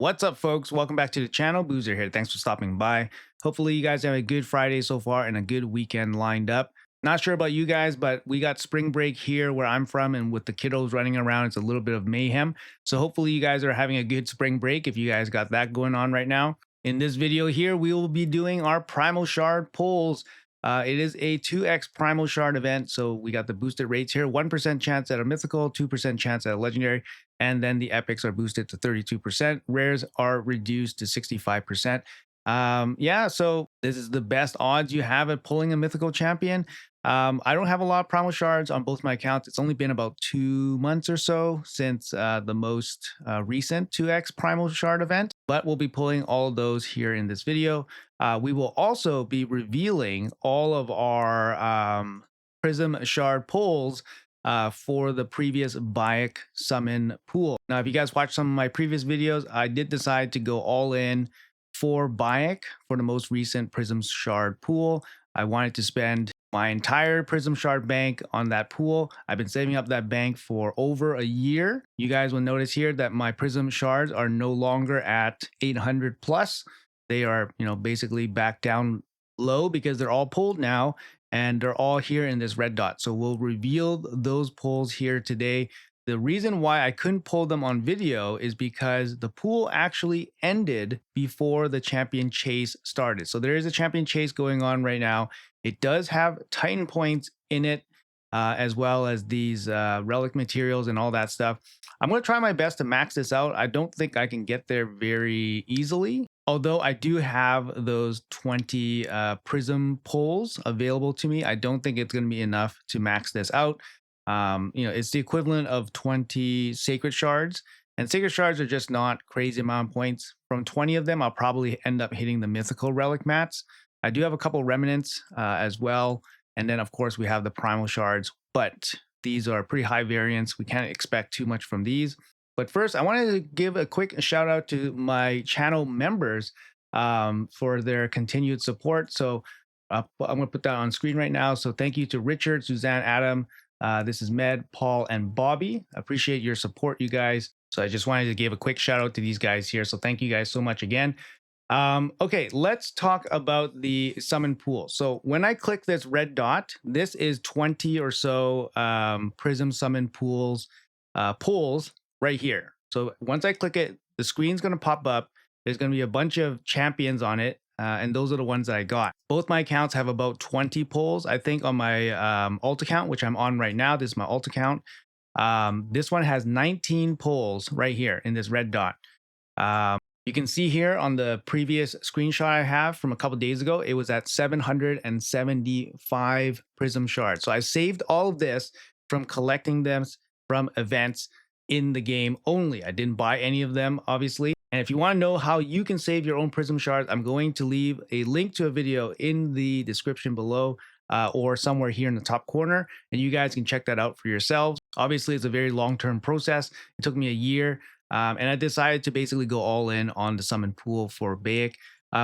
What's up, folks? Welcome back to the channel. Boozer here. Thanks for stopping by. Hopefully, you guys have a good Friday so far and a good weekend lined up. Not sure about you guys, but we got spring break here where I'm from, and with the kiddos running around, it's a little bit of mayhem. So, hopefully, you guys are having a good spring break if you guys got that going on right now. In this video here, we will be doing our Primal Shard pulls. It is a 2x Primal Shard event, so we got the boosted rates here: 1% chance at a mythical, 2% chance at a legendary, and then the epics are boosted to 32%. Rares are reduced to 65%. Yeah, so this is the best odds you have at pulling a mythical champion. I don't have a lot of Primal Shards on both my accounts. It's only been about 2 months or so since the most recent 2x Primal Shard event, but we'll be pulling all of those here in this video. We will also be revealing all of our Prism Shard pulls for the previous Bayek summon pool. Now, if you guys watched some of my previous videos, I did decide to go all in for Bayek for the most recent Prism Shard pool. I wanted to spend my entire Prism Shard bank on that pool. I've been saving up that bank for over a year. You guys will notice here that my Prism Shards are no longer at 800 plus. They are, basically back down low because they're all pulled now, and they're all here in this red dot. So we'll reveal those pulls here today. The reason why I couldn't pull them on video is because the pool actually ended before the champion chase started. So there is a champion chase going on right now. It does have Titan points in it, as well as these relic materials and all that stuff. I'm going to try my best to max this out. I don't think I can get there very easily, although I do have those 20 Prism pulls available to me. I don't think it's going to be enough to max this out. It's the equivalent of 20 Sacred Shards, and Sacred Shards are just not crazy amount of points. From 20 of them, I'll probably end up hitting the mythical relic mats. I do have a couple remnants as well. And then, of course, we have the Primal Shards, but these are pretty high variance. We can't expect too much from these. But first, I wanted to give a quick shout out to my channel members for their continued support. So I'm going to put that on screen right now. So thank you to Richard, Suzanne, Adam. This is Med, Paul, and Bobby. Appreciate your support, you guys. So I just wanted to give a quick shout out to these guys here. So thank you guys so much again. Okay, let's talk about the summon pool. So when I click this red dot, this is 20 or so Prism summon pools right here. So once I click it, the screen's going to pop up. There's going to be a bunch of champions on it, and those are the ones that I got. Both my accounts have about 20 pulls. I think on my alt account, which I'm on right now, this is my alt account. This one has 19 pulls right here in this red dot. You can see here on the previous screenshot I have from a couple days ago, it was at 775 Prism Shards. So I saved all of this from collecting them from events in the game only. I didn't buy any of them, obviously. And if you want to know how you can save your own Prism Shards, I'm going to leave a link to a video in the description below, or somewhere here in the top corner, and you guys can check that out for yourselves. Obviously, it's a very long-term process. It took me a year. And I decided to basically go all in on the summon pool for Bayek.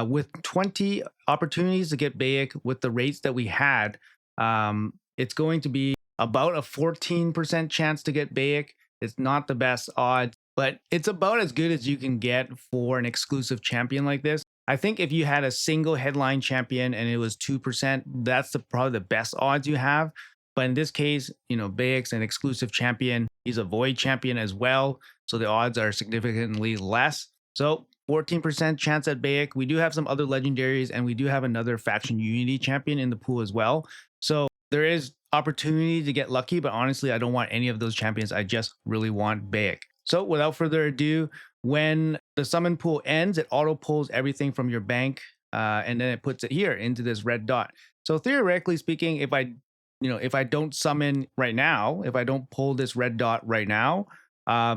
With 20 opportunities to get Bayek with the rates that we had, it's going to be about a 14% chance to get Bayek. It's not the best odds, but it's about as good as you can get for an exclusive champion like this. I think if you had a single headline champion and it was 2%, that's probably the best odds you have. But in this case, Bayek's an exclusive champion. He's a void champion as well, so the odds are significantly less. So 14% chance at Bayek. We do have some other legendaries, and we do have another faction unity champion in the pool as well. So there is opportunity to get lucky, but honestly, I don't want any of those champions. I just really want Bayek. So without further ado, when the summon pool ends, it auto pulls everything from your bank, and then it puts it here into this red dot. So theoretically speaking, if I don't summon right now, if I don't pull this red dot right now,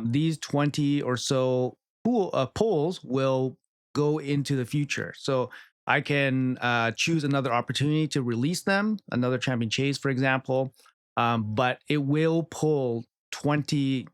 these 20 or so pulls will go into the future. So I can choose another opportunity to release them, another champion chase, for example, but it will pull 20,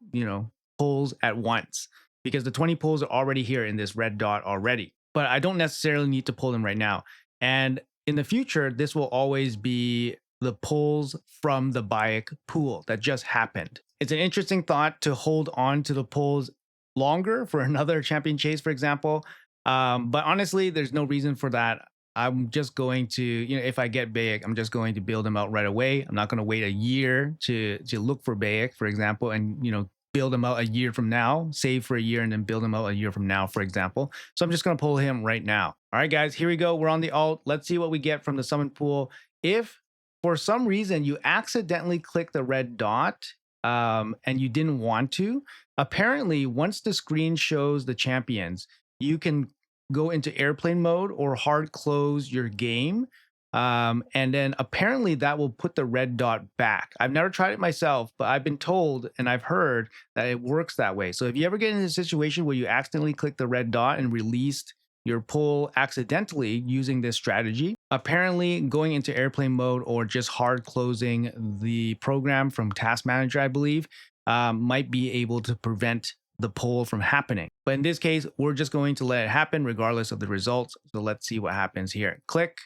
pulls at once, because the 20 pulls are already here in this red dot already. But I don't necessarily need to pull them right now. And in the future, this will always be the pulls from the Bayek pool that just happened. It's an interesting thought to hold on to the pulls longer for another champion chase, for example. But honestly, there's no reason for that. I'm just going to, if I get Bayek, I'm just going to build him out right away. I'm not going to wait a year to look for Bayek, for example, and build him out a year from now, save for a year, and then build him out a year from now, for example. So I'm just going to pull him right now. All right, guys, here we go. We're on the alt. Let's see what we get from the summon pool. If for some reason you accidentally click the red dot and you didn't want to, apparently once the screen shows the champions, you can go into airplane mode or hard close your game. And then apparently that will put the red dot back. I've never tried it myself, but I've been told and I've heard that it works that way. So if you ever get in a situation where you accidentally click the red dot and released your pull accidentally using this strategy, apparently going into airplane mode or just hard closing the program from Task Manager, I believe, might be able to prevent the pull from happening. But in this case, we're just going to let it happen regardless of the results. So let's see what happens here. Click.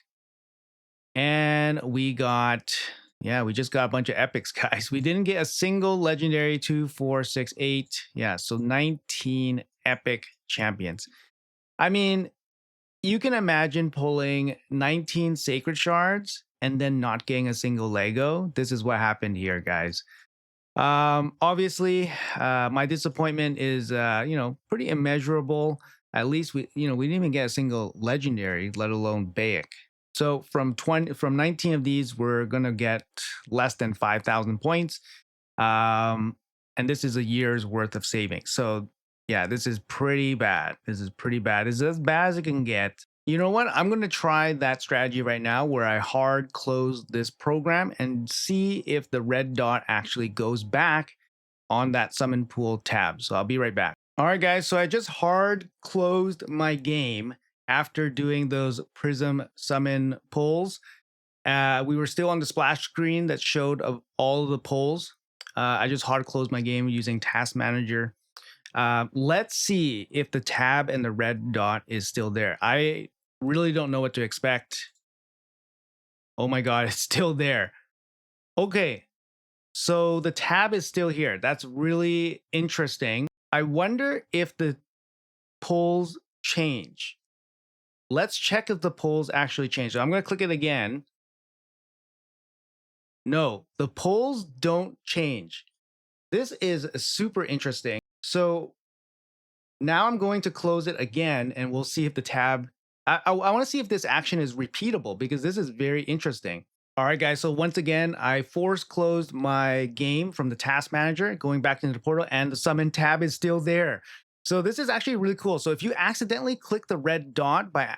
And we got, we just got a bunch of epics, guys. We didn't get a single legendary 2, 4, 6, 8. Yeah, so 19 epic champions. I mean, you can imagine pulling 19 sacred shards and then not getting a single Lego. This is what happened here, guys. Obviously, my disappointment is, pretty immeasurable. At least we didn't even get a single legendary, let alone Bayek. So from 19 of these, we're gonna get less than 5,000 points. And this is a year's worth of savings. So yeah, this is pretty bad. This is pretty bad. This is as bad as it can get. You know what? I'm going to try that strategy right now where I hard close this program and see if the red dot actually goes back on that summon pool tab. So I'll be right back. All right, guys. So I just hard closed my game after doing those Prism summon pulls. We were still on the splash screen that showed of all of the pulls. I just hard closed my game using Task Manager. Let's see if the tab and the red dot is still there. I really don't know what to expect. Oh my God, it's still there. Okay, so the tab is still here. That's really interesting. I wonder if the pulls change. Let's check if the pulls actually change. So I'm going to click it again. No, the pulls don't change. This is super interesting. So now I'm going to close it again and we'll see if the tab, I want to see if this action is repeatable because this is very interesting. All right, guys. So once again, I force closed my game from the task manager, going back into the portal, and the summon tab is still there. So this is actually really cool. So if you accidentally click the red dot by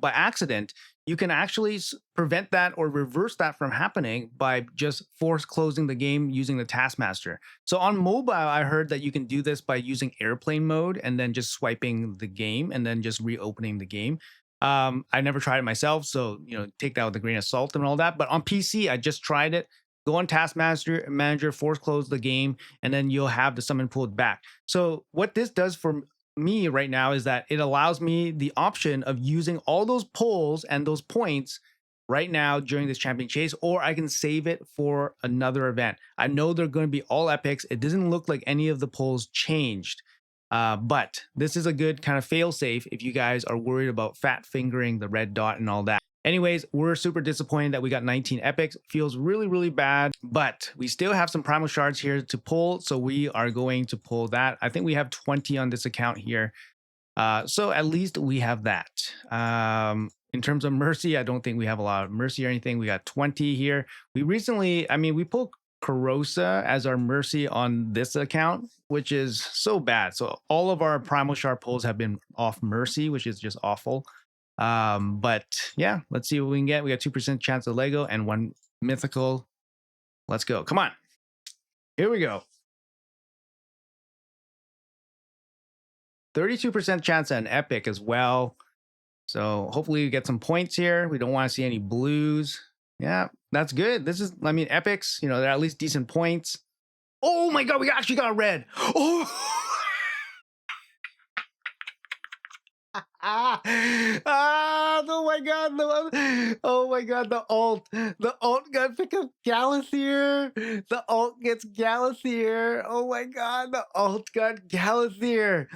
accident, you can actually prevent that or reverse that from happening by just force closing the game using the Taskmaster. So on mobile, I heard that you can do this by using airplane mode and then just swiping the game and then just reopening the game. I never tried it myself, so take that with a grain of salt and all that. But on PC, I just tried it. Go on Taskmaster Manager, force close the game, and then you'll have the summon pulled back. So what this does for me right now is that it allows me the option of using all those pulls and those points right now during this champion chase, or I can save it for another event. I know they're going to be all epics. It doesn't look like any of the pulls changed. But this is a good kind of fail safe if you guys are worried about fat fingering the red dot and all that. Anyways, we're super disappointed that we got 19 epics. Feels really, really bad, but we still have some Primal Shards here to pull, so we are going to pull that. I think we have 20 on this account here, so at least we have that. In terms of Mercy, I don't think we have a lot of Mercy or anything. We got 20 here. We recently, we pulled Corrosa as our Mercy on this account, which is so bad. So all of our Primal Shard pulls have been off Mercy, which is just awful. But yeah, let's see what we can get. We got 2% chance of Lego and 1 mythical. Let's go. Come on. Here we go. 32% chance at an epic as well. So hopefully we get some points here. We don't want to see any blues. Yeah, that's good. This is, epics, they're at least decent points. Oh my God, we actually got a red. Oh, Oh my god, oh my god, the alt got pick up Galathier. The alt gets Galathier. Oh my god, the alt got Galathier.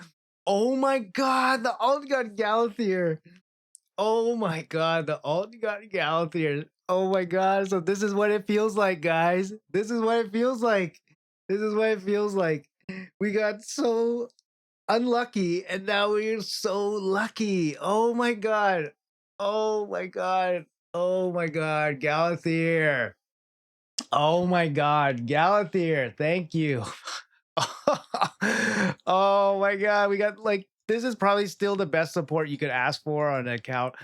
Oh my god, the alt got Galathier. Oh my god, the alt got Galathier. Oh my god, so this is what it feels like, guys. This is what it feels like. This is what it feels like. We got so unlucky, and now we're so lucky. Oh my god. Oh my god. Oh my god. Galathier. Oh my god. Galathier. Thank you. Oh my god. We got like this is probably still the best support you could ask for on an account.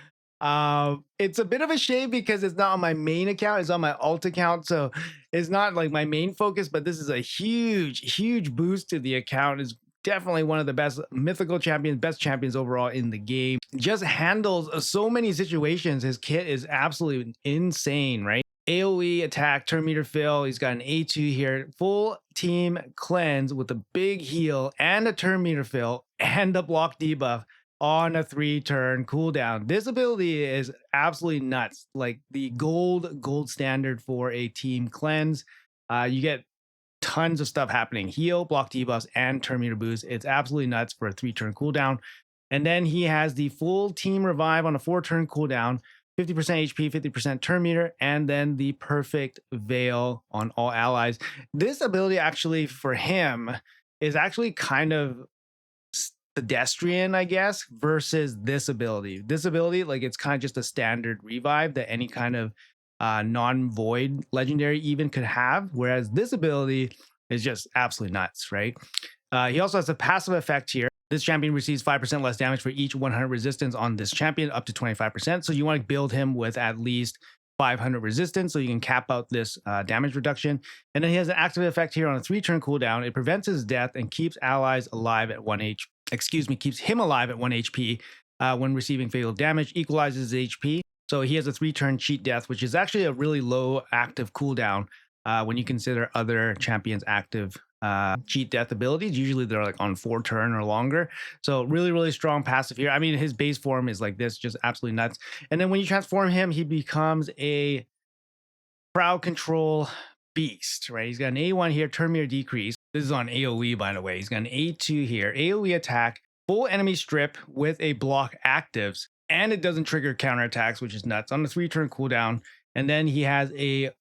It's a bit of a shame because it's not on my main account, it's on my alt account. So it's not like my main focus, but this is a huge boost to the account. It's definitely one of the best mythical champions, best champions overall in the game. Just handles so many situations. His kit is absolutely insane, right? AoE attack, turn meter fill. He's got an A2 here. Full team cleanse with a big heal and a turn meter fill and a block debuff on a 3-turn cooldown. This ability is absolutely nuts. Like the gold standard for a team cleanse. You get tons of stuff happening. Heal, block debuffs, and turn meter boost. It's absolutely nuts for a 3-turn cooldown. And then he has the full team revive on a 4-turn cooldown, 50% HP, 50% turn meter, and then the perfect veil on all allies. This ability actually for him is actually kind of pedestrian, I guess, versus this ability. This ability, like it's kind of just a standard revive that any kind of non-void legendary even could have, whereas this ability is just absolutely nuts, right? He also has a passive effect here. This champion receives 5% less damage for each 100 resistance on this champion, up to 25%. So you want to build him with at least 500 resistance so you can cap out this damage reduction. And then he has an active effect here on a 3-turn cooldown. It prevents his death and keeps allies alive at 1 HP. Excuse me, keeps him alive at 1 HP when receiving fatal damage, equalizes his HP. So he has a 3-turn cheat death, which is actually a really low active cooldown when you consider other champions' active cheat death abilities. Usually they're like on 4-turn or longer. So really strong passive here. I mean, his base form is like this, just absolutely nuts. And then when you transform him, he becomes a crowd control beast, right? He's got an A1 here, turn meter decrease. This is on AoE, by the way. He's got an A2 here, AoE attack, full enemy strip with a block actives, and it doesn't trigger counterattacks, which is nuts, on the 3-turn cooldown. And then he has a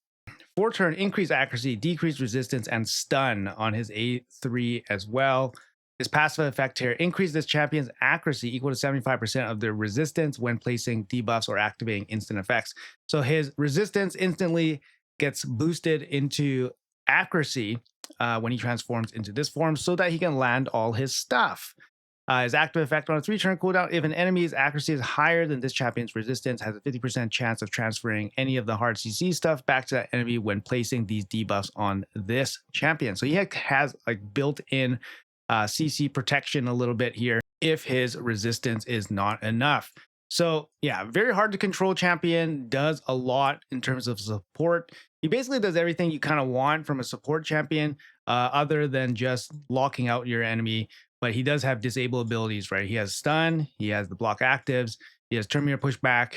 4-turn increase accuracy, decrease resistance, and stun on his A3 as well. His passive effect here, increase this champion's accuracy equal to 75% of their resistance when placing debuffs or activating instant effects. So his resistance instantly gets boosted into accuracy when he transforms into this form so that he can land all his stuff. His active effect on a 3-turn cooldown, if an enemy's accuracy is higher than this champion's resistance, has a 50% chance of transferring any of the hard CC stuff back to that enemy when placing these debuffs on this champion. So he has like built-in CC protection a little bit here if his resistance is not enough. So yeah, very hard to control champion, does a lot in terms of support. He basically does everything you kind of want from a support champion other than just locking out your enemy. But he does have disable abilities, right? He has stun, he has the block actives, he has turn meter pushback.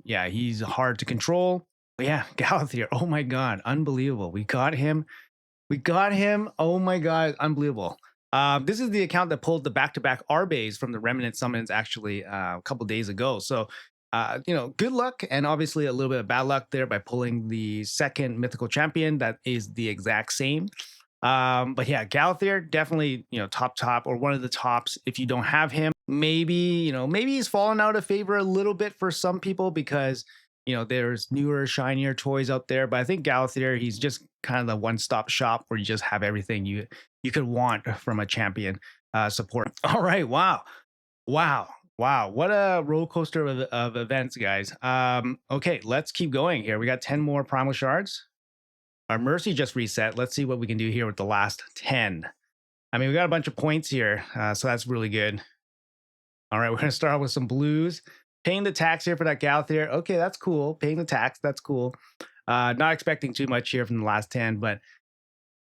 Yeah, he's hard to control. But yeah, Galathier, oh my god, unbelievable. We got him. Oh my god, unbelievable. This is the account that pulled the back-to-back R-bays from the remnant summons actually a couple days ago. So you know, good luck and obviously a little bit of bad luck there by pulling the second mythical champion that is the exact same. But yeah, Galathier definitely, you know, top or one of the tops. If you don't have him, maybe, you know, maybe he's fallen out of favor a little bit for some people because, you know, there's newer, shinier toys out there. But I think Galathier, he's just kind of the one-stop shop where you just have everything you could want from a champion support. All right, wow. What a roller coaster of events, guys. Okay, let's keep going here. We got 10 more Primal Shards. Our Mercy just reset. Let's see what we can do here with the last 10. I mean, we got a bunch of points here, so that's really good. All right, we're going to start with some blues. Paying the tax here for that Galathier. Okay, that's cool. Paying the tax, that's cool. Not expecting too much here from the last 10, but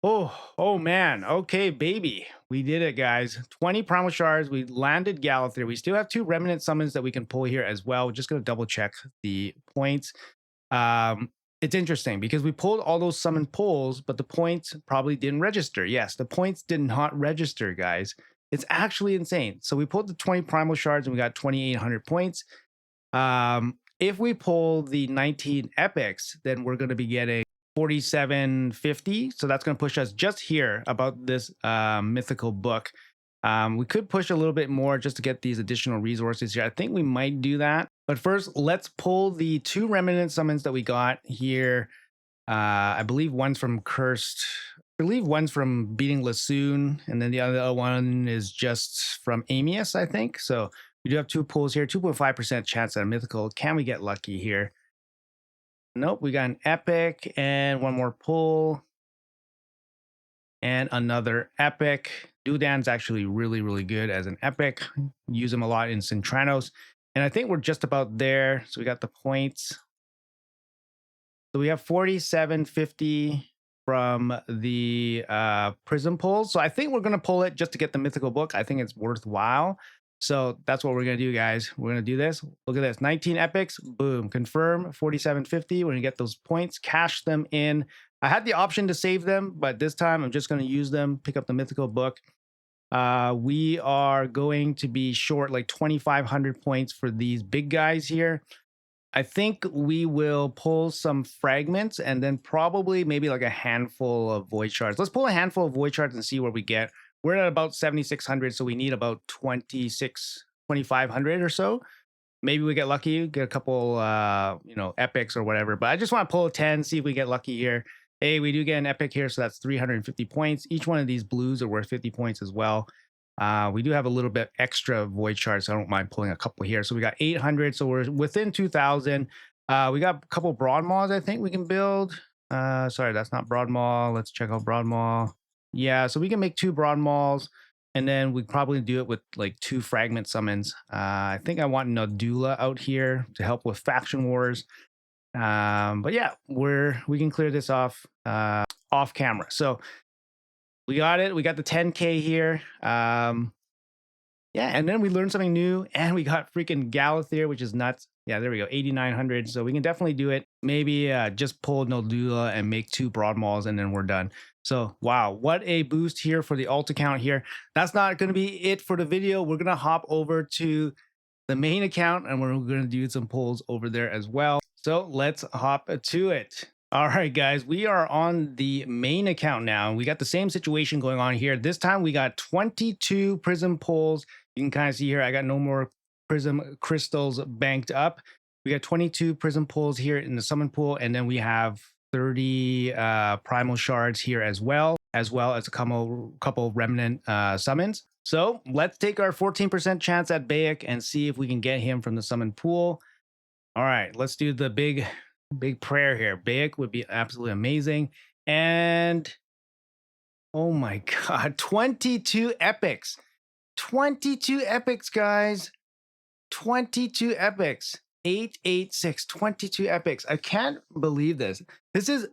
Oh man. Okay, baby. We did it, guys. 20 Primal Shards. We landed Galathir. We still have 2 Remnant summons that we can pull here as well. We're just going to double check the points. Um, it's interesting because we pulled all those summon pulls, but the points probably didn't register. Yes, the points did not register, guys. It's actually insane. So we pulled the 20 Primal Shards and we got 2,800 points. If we pull the 19 epics, then we're going to be getting 4750. So that's going to push us just here about this mythical book. We could push a little bit more just to get these additional resources here. I think we might do that. But first, let's pull the 2 remnant summons that we got here. I believe one's from Cursed. I believe one's from Beating Lassoon, and then the other one is just from Amius, I think. So we do have 2 pulls here, 2.5% chance at a mythical. Can we get lucky here? Nope, we got an epic and one more pull. And another epic. Dudan's actually really, really good as an epic. Use him a lot in Centranos. And I think we're just about there. So we got the points. So we have 4750 from the Prism pulls. So I think we're going to pull it just to get the mythical book. I think it's worthwhile. So that's what we're going to do, guys. We're going to do this. Look at this. 19 epics. Boom. Confirm. 4750. We're going to get those points. Cash them in. I had the option to save them, but this time I'm just going to use them. Pick up the mythical book. We are going to be short like 2,500 points for these big guys here. I think we will pull some fragments and then probably maybe like a handful of void shards. Let's pull a handful of void shards and see where we get. We're at about 7,600, so we need about 2,500 or so. Maybe we get lucky, get a couple, epics or whatever. But I just want to pull a 10, see if we get lucky here. Hey, we do get an epic here, so that's 350 points. Each one of these blues are worth 50 points as well. We do have a little bit extra void shards, so I don't mind pulling a couple here. So we got 800, so we're within 2,000. We got a couple broad maws I think we can build. Sorry, that's not broad maw. Let's check out broad maw. Yeah, so we can make 2 broad maws, and then we probably do it with like 2 fragment summons. I think I want Nodula out here to help with faction wars. But yeah, we can clear this off off camera. So we got it. We got the 10K here. Yeah, and then we learned something new, and we got freaking Galathir, which is nuts. Yeah, there we go, 8,900. So we can definitely do it. Maybe just pull Nodula and make 2 broad malls, and then we're done. So wow, what a boost here for the alt account here. That's not going to be it for the video. We're going to hop over to the main account, and we're going to do some pulls over there as well. So let's hop to it. All right, guys, we are on the main account now. We got the same situation going on here. This time we got 22 Prism pulls. You can kind of see here, I got no more Prism crystals banked up. We got 22 Prism pulls here in the summon pool, and then we have 30 Primal Shards here as well as a couple Remnant summons. So let's take our 14% chance at Bayek and see if we can get him from the summon pool. All right, let's do the big prayer here. Bayek would be absolutely amazing. And oh my God, 22 epics. 22 epics, guys. 22 epics. 886, 22 epics. I can't believe this. This is,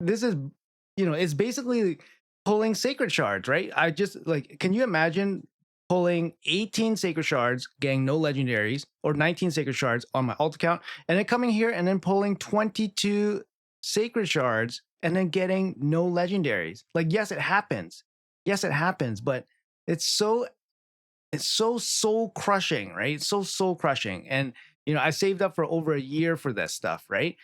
it's basically pulling sacred shards, right? I just like, can you imagine pulling 18 sacred shards, getting no legendaries, or 19 sacred shards on my alt account, and then coming here and then pulling 22 sacred shards and then getting no legendaries? Like, yes, it happens. Yes, it happens, but it's so soul crushing, right? It's so soul crushing. And I saved up for over a year for this stuff, right?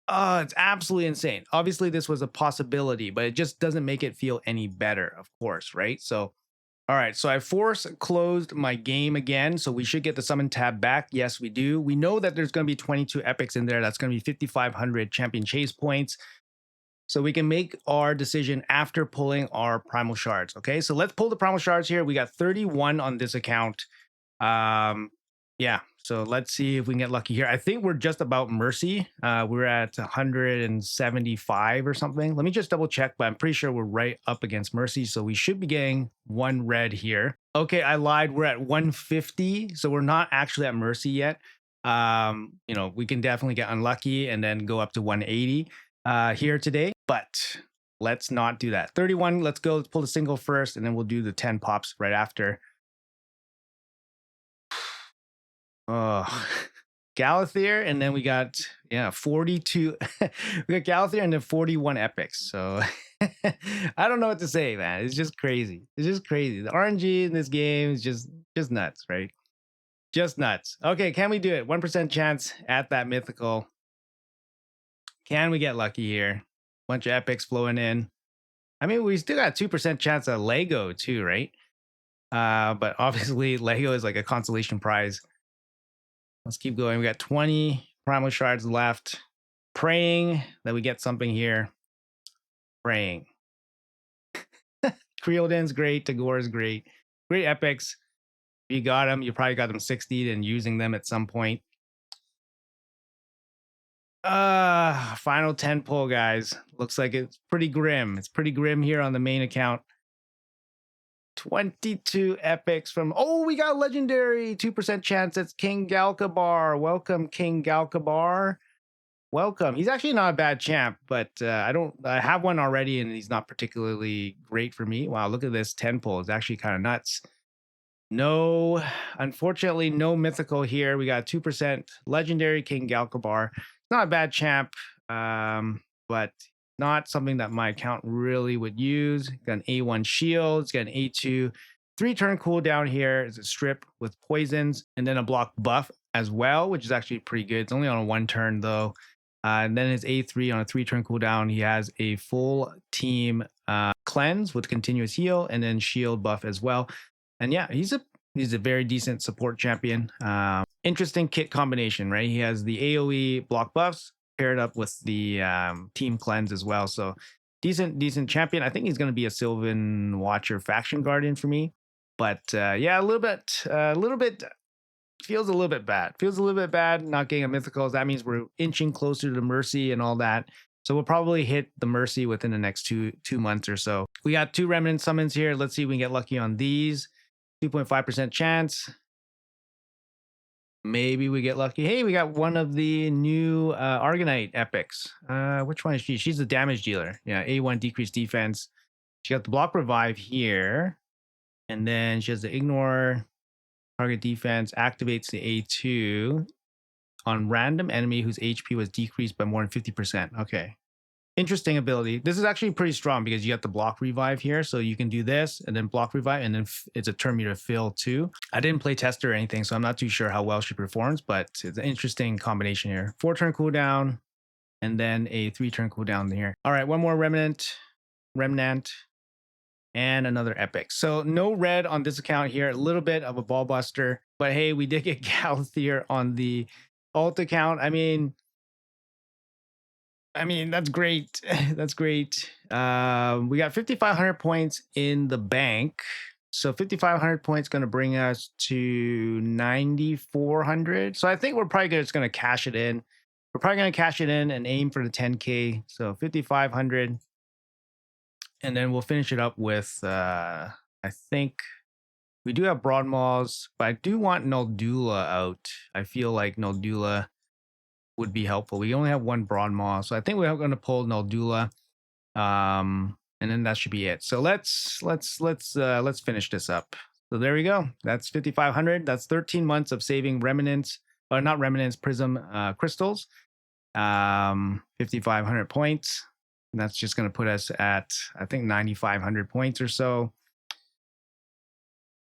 Oh, it's absolutely insane. Obviously, this was a possibility, but it just doesn't make it feel any better, of course, right? So, all right, so I force closed my game again, so we should get the summon tab back. Yes, we do. We know that there's going to be 22 epics in there. That's going to be 5,500 champion chase points. So we can make our decision after pulling our Primal Shards, okay? So let's pull the Primal Shards here. We got 31 on this account. Yeah, so let's see if we can get lucky here. I think we're just about Mercy. We're at 175 or something. Let me just double check, but I'm pretty sure we're right up against Mercy. So we should be getting 1 red here. Okay, I lied. We're at 150. So we're not actually at Mercy yet. We can definitely get unlucky and then go up to 180 here today. But Let's not do that. 31, let's go. Let's pull the single first, and then we'll do the 10 pops right after. Oh, Galathier, and then we got 42. We got Galathier and then 41 epics. So I don't know what to say, man. It's just crazy. It's just crazy. The RNG in this game is just nuts, right? Just nuts. Okay, can we do it? 1% chance at that mythical. Can we get lucky here? Bunch of epics flowing in. I mean, we still got 2% chance at Lego too, right? But obviously Lego is like a consolation prize. Let's keep going. We got 20 Primal Shards left. Praying that we get something here. Praying. Creodan's great. Tagor's great. Great epics. If you got them, you probably got them 60'd and using them at some point. Final 10 pull, guys. Looks like it's pretty grim. It's pretty grim here on the main account. 22 epics from, we got legendary 2% chance. It's King Galkabar. Welcome, King Galkabar. Welcome. He's actually not a bad champ, but I have one already and he's not particularly great for me. Wow, look at this 10 pull. It's actually kind of nuts. No, unfortunately, no mythical here. We got 2% legendary King Galkabar. Not a bad champ, but not something that my account really would use. Got an A1 shield, it's got an A2, 3-turn cooldown here. It's a strip with poisons, and then a block buff as well, which is actually pretty good. It's only on a 1 turn though. And then his A3 on a 3-turn cooldown, he has a full team cleanse with continuous heal, and then shield buff as well. And yeah, he's a very decent support champion. Interesting kit combination, right? He has the AoE block buffs paired up with the team cleanse as well. So decent champion. I think he's going to be a Sylvan Watcher faction guardian for me. But yeah, a little bit feels a little bit bad. Feels a little bit bad not getting a mythical. That means we're inching closer to the Mercy and all that. So we'll probably hit the Mercy within the next two months or so. We got 2 remnant summons here. Let's see if we can get lucky on these. 2.5% chance. Maybe we get lucky. Hey, we got one of the new Argonite epics. Which one is she? She's the damage dealer. Yeah, A1 decreased defense. She got the block revive here. And then she has the ignore target defense, activates the A2 on random enemy whose HP was decreased by more than 50%. Okay. Interesting ability. This is actually pretty strong because you got the block revive here. So you can do this and then block revive, and then it's a turn meter fill too. I didn't play test her or anything, so I'm not too sure how well she performs, but it's an interesting combination here. 4-turn cooldown and then a 3-turn cooldown here. All right, one more remnant, and another epic. So no red on this account here. A little bit of a ball buster, but hey, we did get Galathier on the alt account. I mean, that's great. That's great. We got 5,500 points in the bank. So 5,500 points going to bring us to 9,400. So I think we're probably just going to cash it in. We're probably going to cash it in and aim for the 10K. So 5,500. And then we'll finish it up with, I think we do have Broad Malls, but I do want Noldula out. I feel like Noldula would be helpful. We only have 1 Broad Maw, so I think we're going to pull Noldula, and then that should be it. So let's finish this up. So there we go. That's 5,500. That's 13 months of saving remnants, or not remnants, Prism crystals. 5,500 points. And that's just going to put us at, I think, 9,500 points or so.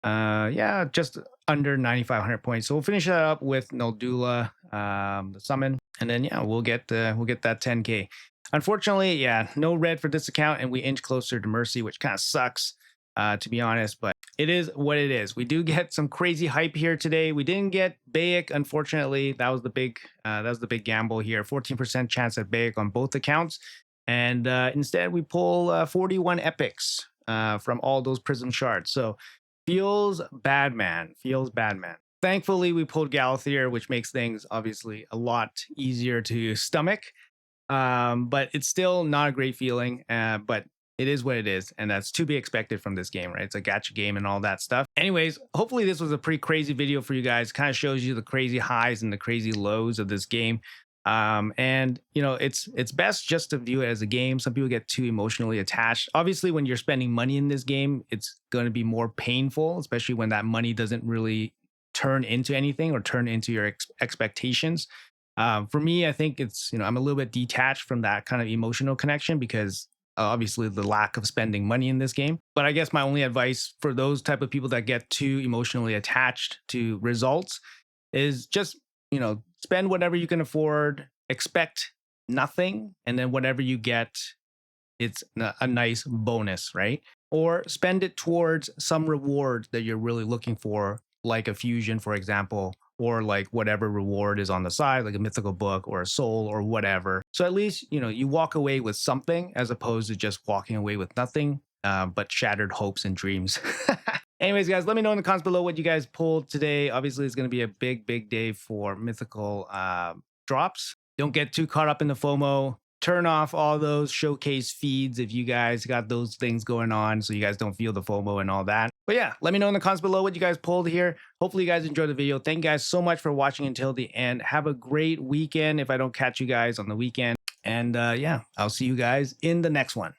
Yeah, just under 9,500 points. So we'll finish that up with Noldula, the summon, and then yeah, we'll get that 10K. Unfortunately, yeah, no red for this account, and we inch closer to Mercy, which kind of sucks, to be honest. But it is what it is. We do get some crazy hype here today. We didn't get Bayek, unfortunately. That was the big gamble here. 14% chance at Bayek on both accounts, and instead we pull 41 epics from all those Prism Shards. So feels bad, man. Feels bad, man. Thankfully, we pulled Galathier, which makes things obviously a lot easier to stomach. But it's still not a great feeling. But it is what it is, and that's to be expected from this game, right? It's a gacha game and all that stuff. Anyways, hopefully this was a pretty crazy video for you guys. Kind of shows you the crazy highs and the crazy lows of this game. And it's best just to view it as a game. Some people get too emotionally attached. Obviously, when you're spending money in this game, it's going to be more painful, especially when that money doesn't really turn into anything or turn into your expectations. For me, I think it's, I'm a little bit detached from that kind of emotional connection because obviously the lack of spending money in this game. But I guess my only advice for those type of people that get too emotionally attached to results is just, spend whatever you can afford, expect nothing, and then whatever you get, it's a nice bonus, right? Or spend it towards some reward that you're really looking for, like a fusion, for example, or like whatever reward is on the side, like a mythical book or a soul or whatever. So at least, you walk away with something as opposed to just walking away with nothing, but shattered hopes and dreams. Anyways, guys, let me know in the comments below what you guys pulled today. Obviously, it's going to be a big, big day for mythical drops. Don't get too caught up in the FOMO. Turn off all those showcase feeds if you guys got those things going on so you guys don't feel the FOMO and all that. But yeah, let me know in the comments below what you guys pulled here. Hopefully you guys enjoyed the video. Thank you guys so much for watching until the end. Have a great weekend if I don't catch you guys on the weekend. And yeah, I'll see you guys in the next one.